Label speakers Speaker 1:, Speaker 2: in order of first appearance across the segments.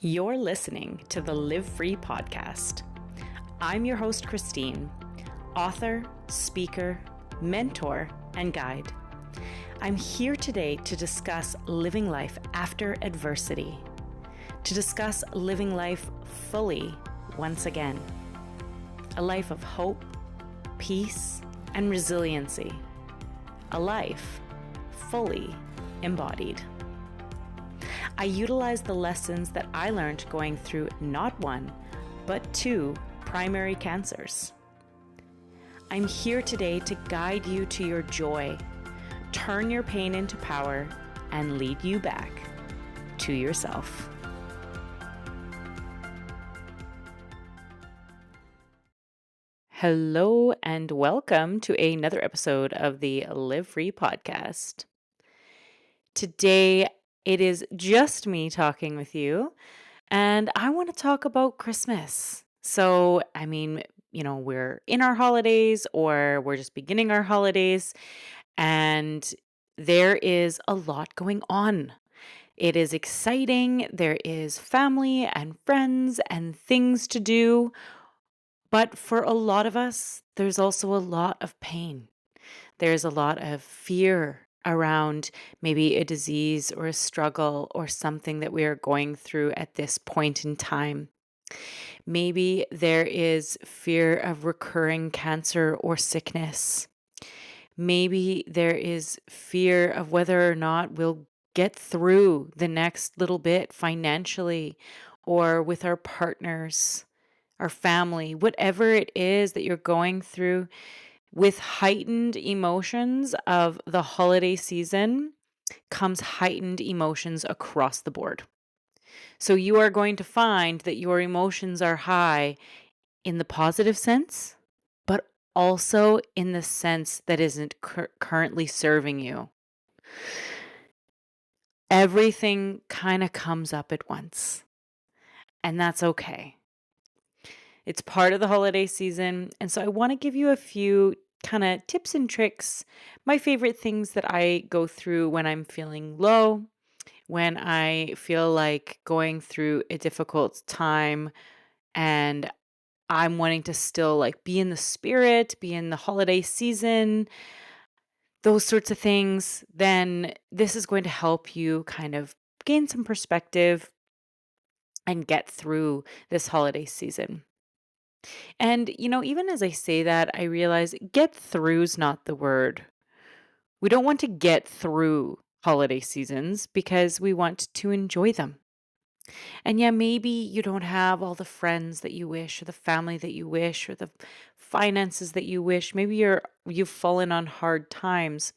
Speaker 1: You're listening to the Live Free podcast. I'm your host, Christine, author, speaker, mentor, and guide. I'm here today to discuss living life after adversity, to discuss living life fully once again, a life of hope, peace, and resiliency, a life fully embodied. I utilize the lessons that I learned going through not one, but two primary cancers. I'm here today to guide you to your joy, turn your pain into power, and lead you back to yourself. Hello and welcome to another episode of the Live Free podcast. Today, it is just me talking with you, and I want to talk about Christmas. So, we're in our holidays or we're just beginning our holidays, and there is a lot going on. It is exciting. There is family and friends and things to do. But for a lot of us, there's also a lot of pain. There's a lot of fear around maybe a disease or a struggle or something that we are going through at this point in time. Maybe there is fear of recurring cancer or sickness. Maybe there is fear of whether or not we'll get through the next little bit financially or with our partners, our family, whatever it is that you're going through with heightened emotions of the holiday season comes heightened emotions across the board. So you are going to find that your emotions are high in the positive sense, but also in the sense that isn't currently serving you. Everything kind of comes up at once, and that's okay. It's part of the holiday season. And so I want to give you a few kind of tips and tricks, my favorite things that I go through when I'm feeling low, when I feel like going through a difficult time and I'm wanting to still like be in the spirit, be in the holiday season, those sorts of things, then this is going to help you kind of gain some perspective and get through this holiday season. And, even as I say that, I realize get through's not the word. We don't want to get through holiday seasons because we want to enjoy them. And yeah, maybe you don't have all the friends that you wish, or the family that you wish, or the finances that you wish. Maybe you've fallen on hard times.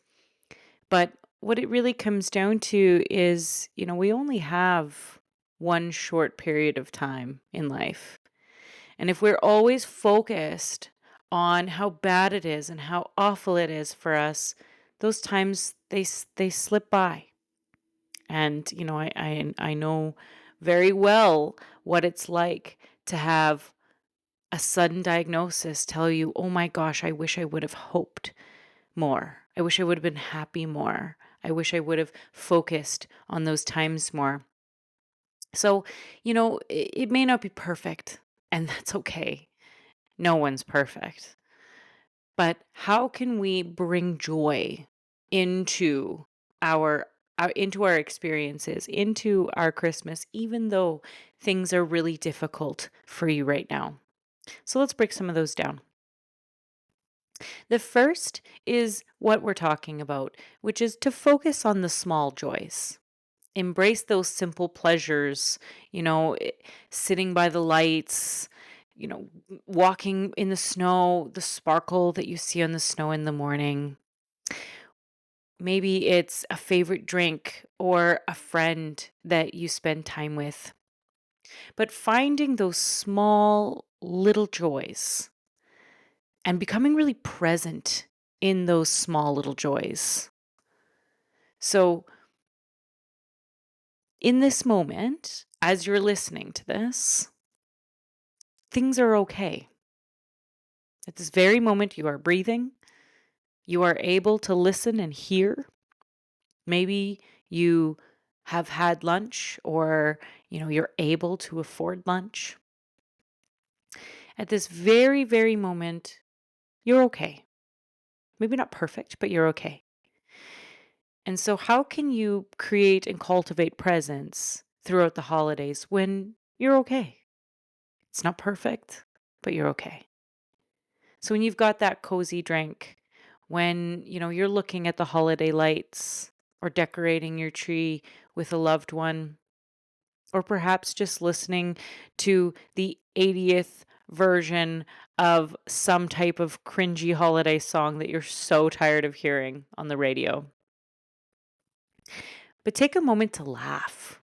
Speaker 1: But what it really comes down to is, we only have one short period of time in life. And if we're always focused on how bad it is and how awful it is for us, those times they slip by. And I know very well what it's like to have a sudden diagnosis tell you, "Oh my gosh, I wish I would have hoped more. I wish I would have been happy more. I wish I would have focused on those times more." So, it may not be perfect, and that's okay. No one's perfect. But how can we bring joy into our, into our experiences, into our Christmas, even though things are really difficult for you right now? So let's break some of those down. The first is what we're talking about, which is to focus on the small joys. Embrace those simple pleasures, sitting by the lights, walking in the snow, the sparkle that you see on the snow in the morning. Maybe it's a favorite drink or a friend that you spend time with. But finding those small little joys and becoming really present in those small little joys. So, in this moment, as you're listening to this, things are okay. At this very moment, you are breathing. You are able to listen and hear. Maybe you have had lunch or, you're able to afford lunch. At this very, very moment, you're okay. Maybe not perfect, but you're okay. And so, how can you create and cultivate presence throughout the holidays when you're okay? It's not perfect, but you're okay. So, when you've got that cozy drink, when you're looking at the holiday lights or decorating your tree with a loved one, or perhaps just listening to the 80th version of some type of cringy holiday song that you're so tired of hearing on the radio. But take a moment to laugh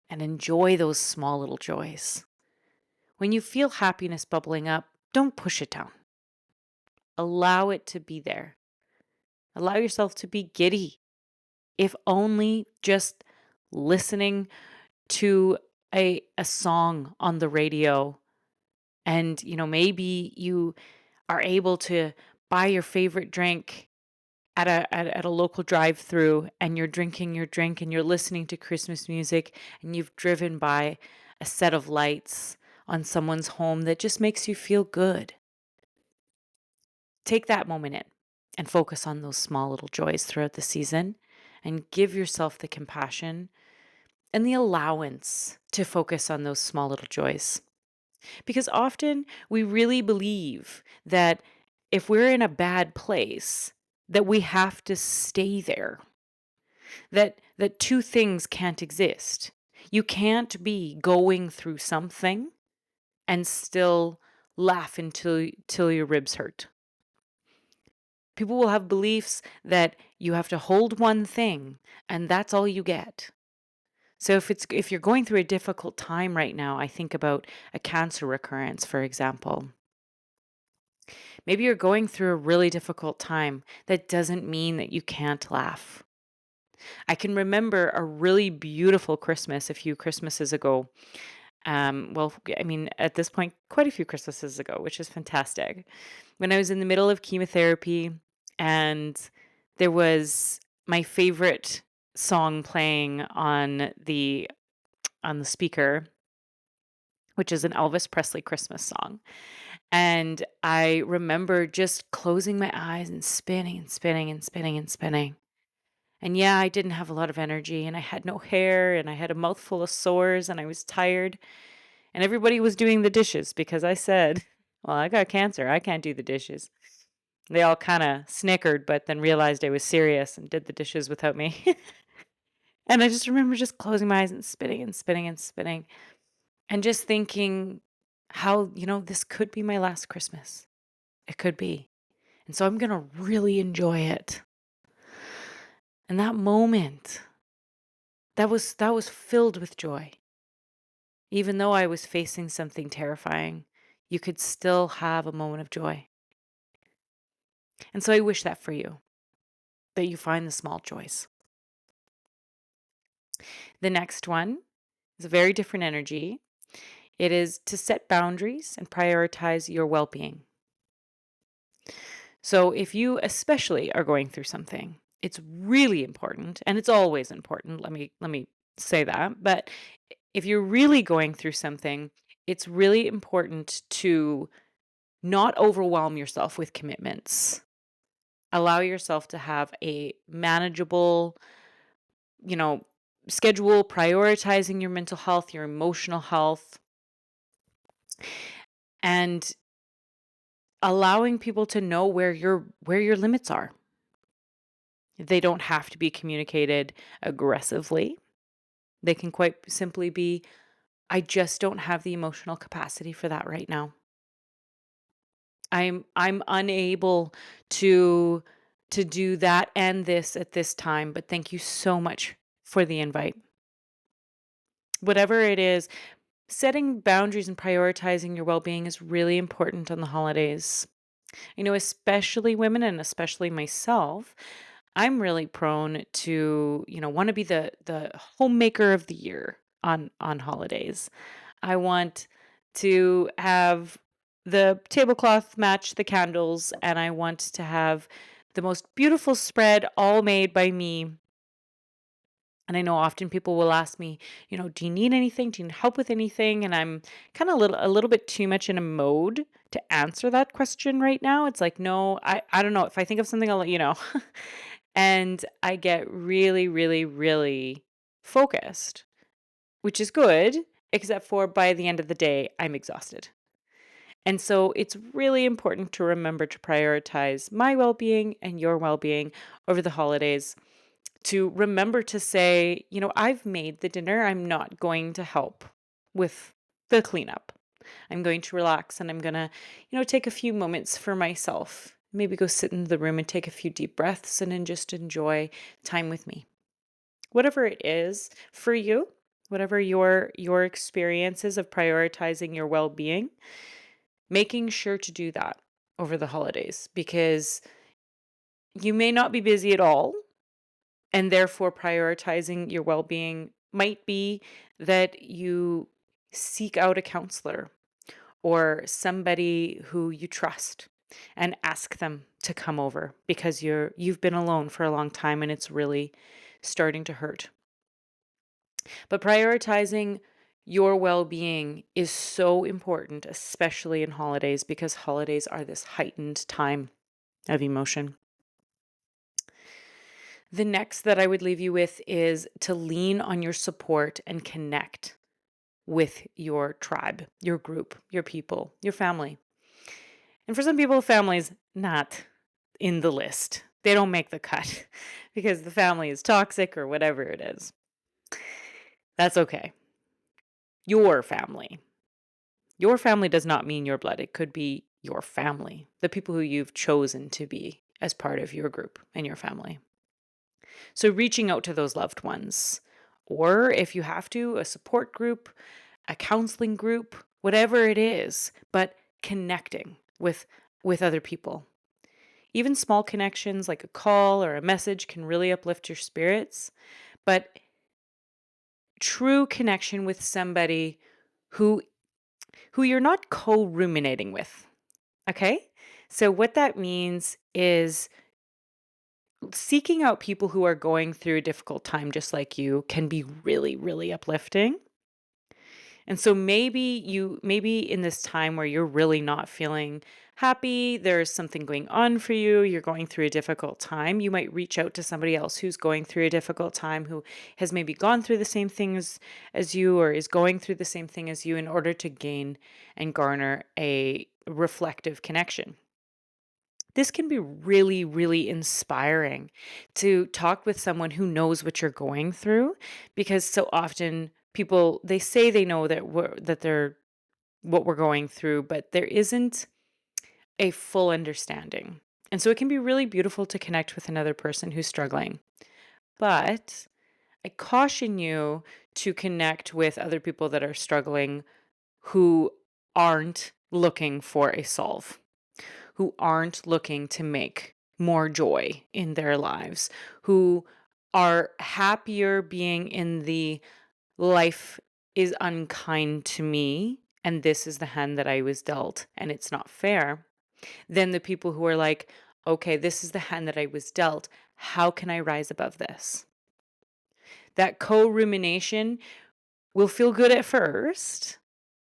Speaker 1: and enjoy those small little joys. When you feel happiness bubbling up, don't push it down. Allow it to be there. Allow yourself to be giddy, if only just listening to a song on the radio. And, maybe you are able to buy your favorite drink at a local drive-through, and you're drinking your drink and you're listening to Christmas music, and you've driven by a set of lights on someone's home that just makes you feel good. Take that moment in and focus on those small little joys throughout the season, and give yourself the compassion and the allowance to focus on those small little joys. Because often we really believe that if we're in a bad place, that we have to stay there. That two things can't exist. You can't be going through something and still laugh until your ribs hurt. People will have beliefs that you have to hold one thing and that's all you get. So if you're going through a difficult time right now, I think about a cancer recurrence, for example. Maybe you're going through a really difficult time. That doesn't mean that you can't laugh. I can remember a really beautiful Christmas a few Christmases ago. Well, I mean, at this point, quite a few Christmases ago, which is fantastic. When I was in the middle of chemotherapy, and there was my favorite song playing on the speaker, which is an Elvis Presley Christmas song. And I remember just closing my eyes and spinning and spinning and spinning and spinning. And yeah, I didn't have a lot of energy and I had no hair and I had a mouthful of sores and I was tired. And everybody was doing the dishes because I said, well, I got cancer. I can't do the dishes. They all kind of snickered, but then realized I was serious and did the dishes without me. And I just remember just closing my eyes and spinning and spinning and spinning and just thinking how, this could be my last Christmas. It could be. And so I'm going to really enjoy it. And that moment, that was filled with joy. Even though I was facing something terrifying, you could still have a moment of joy. And so I wish that for you, that you find the small joys. The next one is a very different energy. It is to set boundaries and prioritize your well-being. So if you especially are going through something, it's really important, and it's always important. Let me say that. But if you're really going through something, it's really important to not overwhelm yourself with commitments. Allow yourself to have a manageable, you know, schedule, prioritizing your mental health, your emotional health, and allowing people to know where your limits are. They don't have to be communicated aggressively. They can quite simply be, I just don't have the emotional capacity for that right now. I'm unable to do that and this at this time, but thank you so much for the invite. Whatever it is, setting boundaries and prioritizing your well-being is really important on the holidays. Especially women and especially myself, I'm really prone to, want to be the homemaker of the year on holidays. I want to have the tablecloth match the candles, and I want to have the most beautiful spread all made by me. And I know often people will ask me, do you need anything? Do you need help with anything? And I'm kind of a little bit too much in a mode to answer that question right now. It's like, no, I don't know. If I think of something, I'll let you know. And I get really, really, really focused, which is good, except for by the end of the day, I'm exhausted. And so it's really important to remember to prioritize my well being and your well being over the holidays. To remember to say, I've made the dinner. I'm not going to help with the cleanup. I'm going to relax and I'm going to, take a few moments for myself. Maybe go sit in the room and take a few deep breaths and then just enjoy time with me. Whatever it is for you, whatever your experiences of prioritizing your well-being, making sure to do that over the holidays because you may not be busy at all, and therefore prioritizing your well-being might be that you seek out a counselor or somebody who you trust and ask them to come over because you've been alone for a long time and it's really starting to hurt. But prioritizing your well-being is so important, especially in holidays, because holidays are this heightened time of emotion. The next that I would leave you with is to lean on your support and connect with your tribe, your group, your people, your family. And for some people, family's not in the list. They don't make the cut because the family is toxic or whatever it is. That's okay. Your family. Your family does not mean your blood. It could be your family, the people who you've chosen to be as part of your group and your family. So reaching out to those loved ones, or if you have to, a support group, a counseling group, whatever it is, but connecting with other people. Even small connections like a call or a message can really uplift your spirits, but true connection with somebody who you're not co-ruminating with. Okay? So what that means is seeking out people who are going through a difficult time just like you can be really, really uplifting. And so maybe in this time where you're really not feeling happy, there's something going on for you, you're going through a difficult time, you might reach out to somebody else who's going through a difficult time, who has maybe gone through the same things as you or is going through the same thing as you in order to gain and garner a reflective connection. This can be really, really inspiring to talk with someone who knows what you're going through because so often people they say they know that they're what we're going through, but there isn't a full understanding. And so it can be really beautiful to connect with another person who's struggling. But I caution you to connect with other people that are struggling who aren't looking for a solve, who aren't looking to make more joy in their lives, who are happier being in the life is unkind to me and this is the hand that I was dealt and it's not fair, than the people who are like, okay, this is the hand that I was dealt. How can I rise above this? That co rumination will feel good at first.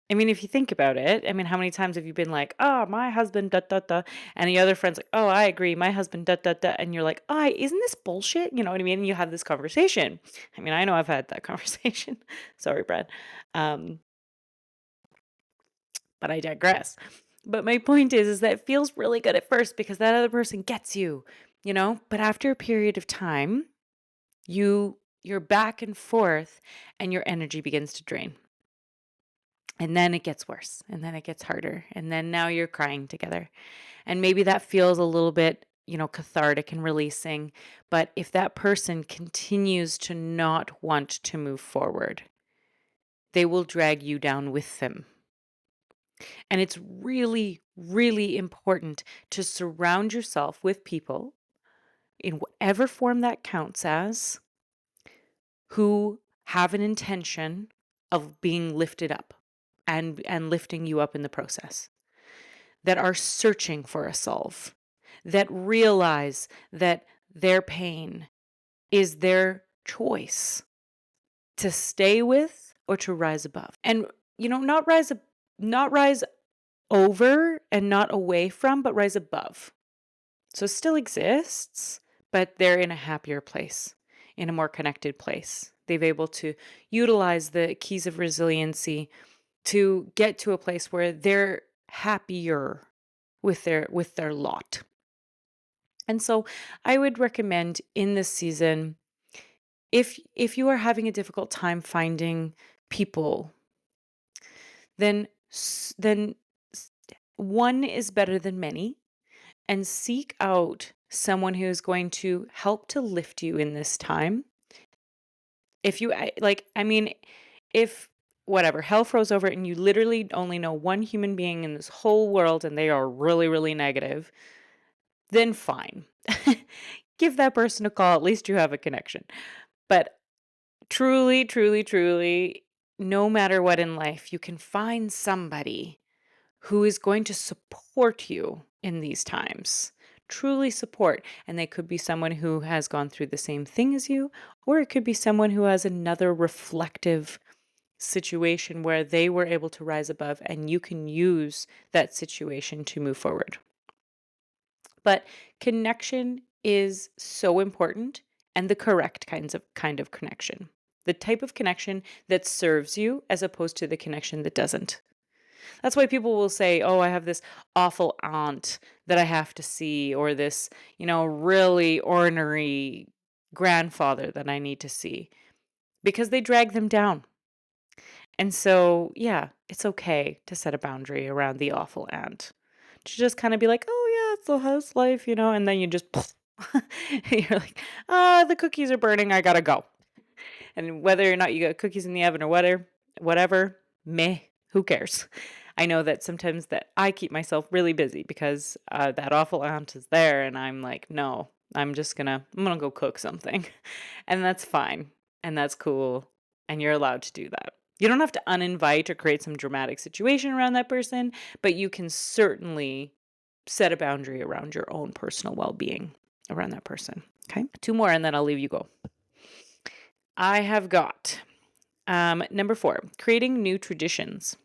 Speaker 1: I mean, if you think about it, I mean, how many times have you been like, oh, my husband, da, da, da. And the other friend's like, oh, I agree. My husband, da, da, da. And you're like, oh, isn't this bullshit? You know what I mean? And you have this conversation. I mean, I know I've had that conversation. Sorry, Brad. Um, but I digress. But my point is that it feels really good at first because that other person gets you, But after a period of time, you're back and forth and your energy begins to drain. And then it gets worse, and then it gets harder, and then now you're crying together. And maybe that feels a little bit, cathartic and releasing. But if that person continues to not want to move forward, they will drag you down with them. And it's really, really important to surround yourself with people in whatever form that counts as who have an intention of being lifted up and lifting you up in the process, that are searching for a solve, that realize that their pain is their choice to stay with or to rise above. And not rise over and not away from, but rise above. So it still exists, but they're in a happier place, in a more connected place. They've able to utilize the keys of resiliency to get to a place where they're happier with their lot. And so I would recommend in this season, if you are having a difficult time finding people, then then one is better than many, and seek out someone who is going to help to lift you in this time. If you I mean, if whatever hell froze over and you literally only know one human being in this whole world and they are really, really negative, then fine. Give that person a call. At least you have a connection. But truly, truly, truly, no matter what in life, you can find somebody who is going to support you in these times. Truly support. And they could be someone who has gone through the same thing as you, or it could be someone who has another reflective situation where they were able to rise above and you can use that situation to move forward. But connection is so important, and the correct kind of connection. The type of connection that serves you as opposed to the connection that doesn't. That's why people will say, "Oh, I have this awful aunt that I have to see," or this, really ornery grandfather that I need to see, because they drag them down. And so, yeah, it's okay to set a boundary around the awful aunt. To just kind of be like, "Oh yeah, it's the house life," and then you just you're like, the cookies are burning, I gotta go." And whether or not you got cookies in the oven or whatever, meh, who cares? I know that sometimes that I keep myself really busy because that awful aunt is there, and I'm like, no, I'm gonna go cook something, and that's fine, and that's cool, and you're allowed to do that. You don't have to uninvite or create some dramatic situation around that person, but you can certainly set a boundary around your own personal well-being around that person. Okay, two more, and then I'll leave you go. I have got number 4, creating new traditions.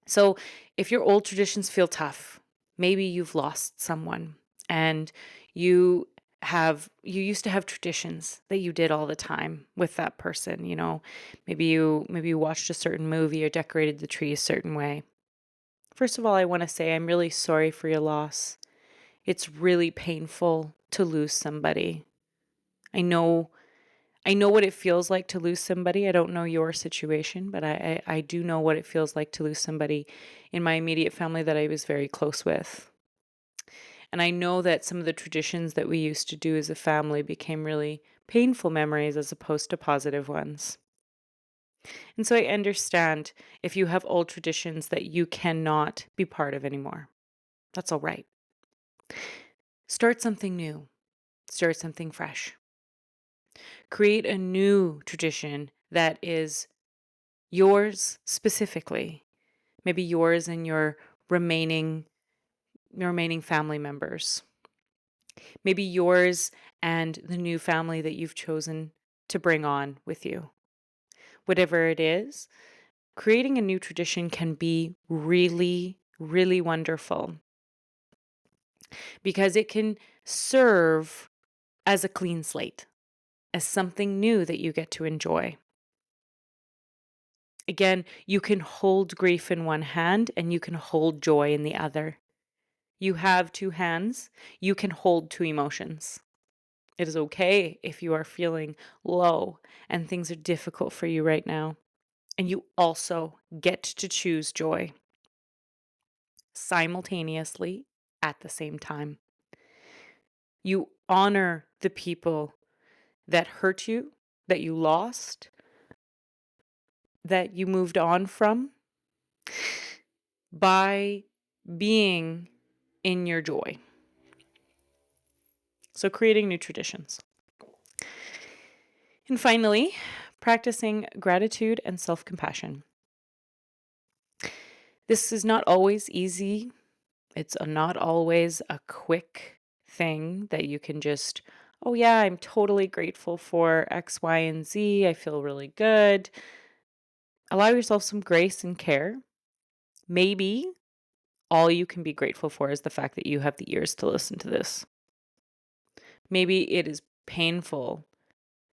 Speaker 1: So if your old traditions feel tough, maybe you've lost someone and you used to have traditions that you did all the time with that person, maybe you watched a certain movie or decorated the tree a certain way. First of all, I want to say I'm really sorry for your loss. It's really painful to lose somebody. I know I know what it feels like to lose somebody. I don't know your situation, but I do know what it feels like to lose somebody in my immediate family that I was very close with. And I know that some of the traditions that we used to do as a family became really painful memories as opposed to positive ones. And so I understand if you have old traditions that you cannot be part of anymore. That's all right. Start something new, start something fresh. Create a new tradition that is yours specifically, maybe yours and your remaining family members. Maybe yours and the new family that you've chosen to bring on with you. Whatever it is, creating a new tradition can be really, really wonderful because it can serve as a clean slate, as something new that you get to enjoy. Again, you can hold grief in one hand and you can hold joy in the other. You have two hands, you can hold two emotions. It is okay if you are feeling low and things are difficult for you right now. And you also get to choose joy simultaneously at the same time. You honor the people that hurt you, that you lost, that you moved on from by being in your joy. So, creating new traditions. And finally, practicing gratitude and self compassion. This is not always easy. It's not always a quick thing that you can just, Oh, yeah, I'm totally grateful for X, Y, and Z. I feel really good. Allow yourself some grace and care. Maybe all you can be grateful for is the fact that you have the ears to listen to this. Maybe it is painful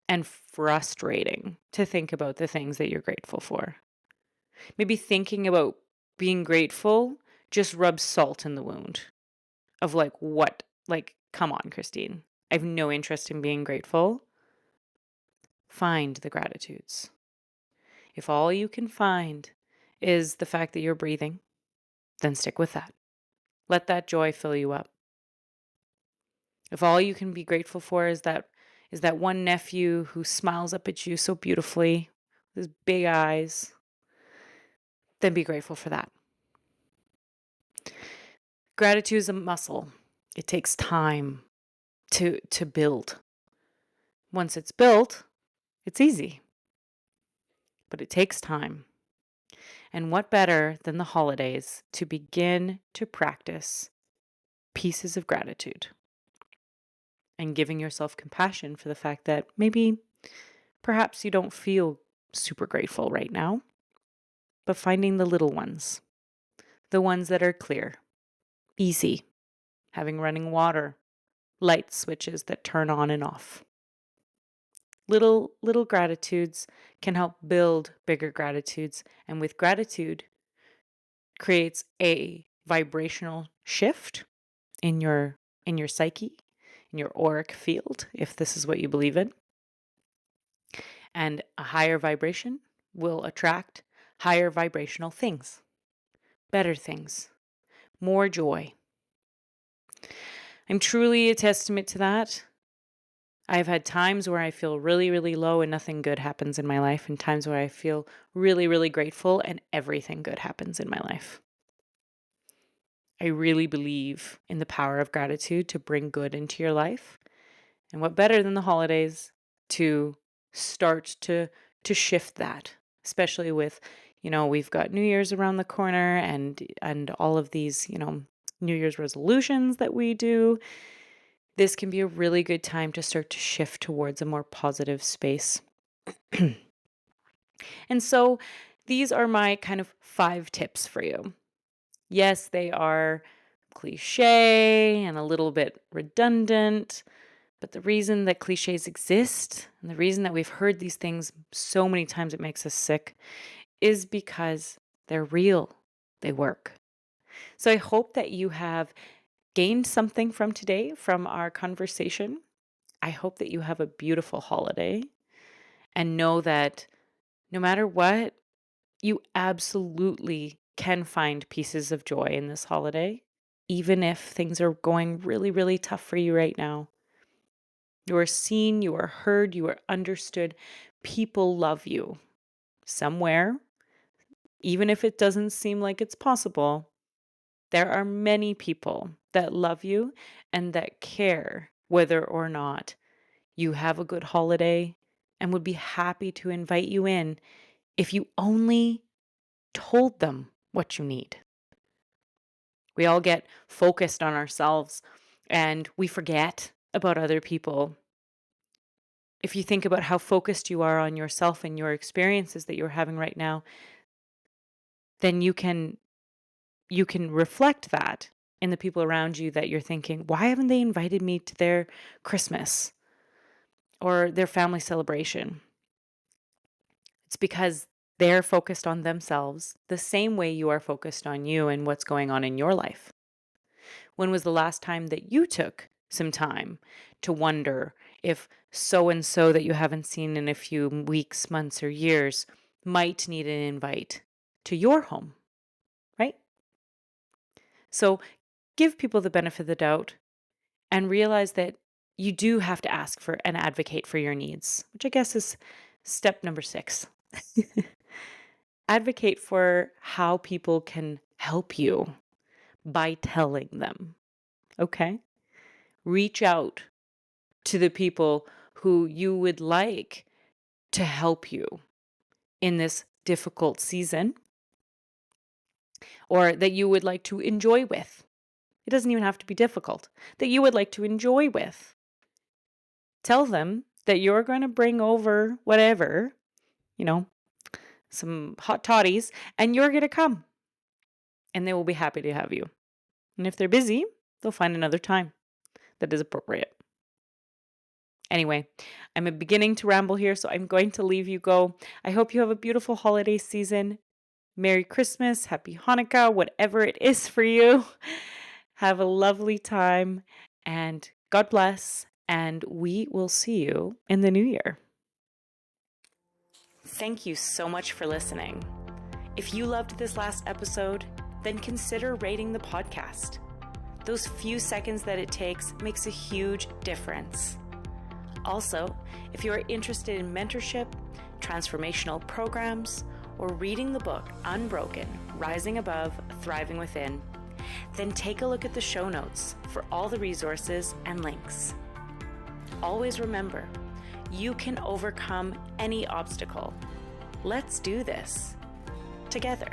Speaker 1: and frustrating to think about the things that you're grateful for. Maybe thinking about being grateful just rubs salt in the wound of like, what? Like, come on, Christine. I have no interest in being grateful. Find the gratitudes. If all you can find is the fact that you're breathing, then stick with that. Let that joy fill you up. If all you can be grateful for is that one nephew who smiles up at you so beautifully with his big eyes, then be grateful for that. Gratitude is a muscle. It takes time to build. Once it's built, it's easy, but it takes time. And what better than the holidays to begin to practice pieces of gratitude and giving yourself compassion for the fact that maybe perhaps you don't feel super grateful right now, but finding the little ones, the ones that are clear, easy, having running water, light switches that turn on and off. Little gratitudes can help build bigger gratitudes, and with gratitude creates a vibrational shift in your psyche, in your auric field, if this is what you believe in. And a higher vibration will attract higher vibrational things, better things, more joy. I'm truly a testament to that. I've had times where I feel really, really low and nothing good happens in my life, and times where I feel really, really grateful and everything good happens in my life. I really believe in the power of gratitude to bring good into your life. And what better than the holidays to start to shift that, especially with, we've got New Year's around the corner and all of these, New Year's resolutions that we do. This can be a really good time to start to shift towards a more positive space. And so these are my kind of 5 tips for you. Yes, they are cliche and a little bit redundant, but the reason that cliches exist and the reason that we've heard these things so many times it makes us sick is because they're real. They work. So I hope that you have gained something from today, from our conversation. I hope that you have a beautiful holiday and know that no matter what, you absolutely can find pieces of joy in this holiday, even if things are going really, really tough for you right now. You are seen, you are heard, you are understood. People love you somewhere, even if it doesn't seem like it's possible. There are many people that love you and that care whether or not you have a good holiday and would be happy to invite you in if you only told them what you need. We all get focused on ourselves and we forget about other people. If you think about how focused you are on yourself and your experiences that you're having right now, then you can reflect that in the people around you that you're thinking, why haven't they invited me to their Christmas or their family celebration? It's because they're focused on themselves the same way you are focused on you and what's going on in your life. When was the last time that you took some time to wonder if so and so that you haven't seen in a few weeks, months, or years might need an invite to your home, right? So give people the benefit of the doubt and realize that you do have to ask for and advocate for your needs, which I guess is step number 6. Advocate for how people can help you by telling them, okay? Reach out to the people who you would like to help you in this difficult season or that you would like to enjoy with. It doesn't even have to be difficult, that you would like to enjoy with. Tell them that you're going to bring over whatever, you know, some hot toddies, and you're going to come, and they will be happy to have you. And if they're busy, they'll find another time that is appropriate. Anyway, I'm beginning to ramble here, so I'm going to leave you go. I hope you have a beautiful holiday season. Merry Christmas, Happy Hanukkah, whatever it is for you. Have a lovely time, and God bless, and we will see you in the new year. Thank you so much for listening. If you loved this last episode, then consider rating the podcast. Those few seconds that it takes makes a huge difference. Also, if you are interested in mentorship, transformational programs, or reading the book Unbroken, Rising Above, Thriving Within, then take a look at the show notes for all the resources and links. Always remember, you can overcome any obstacle. Let's do this together.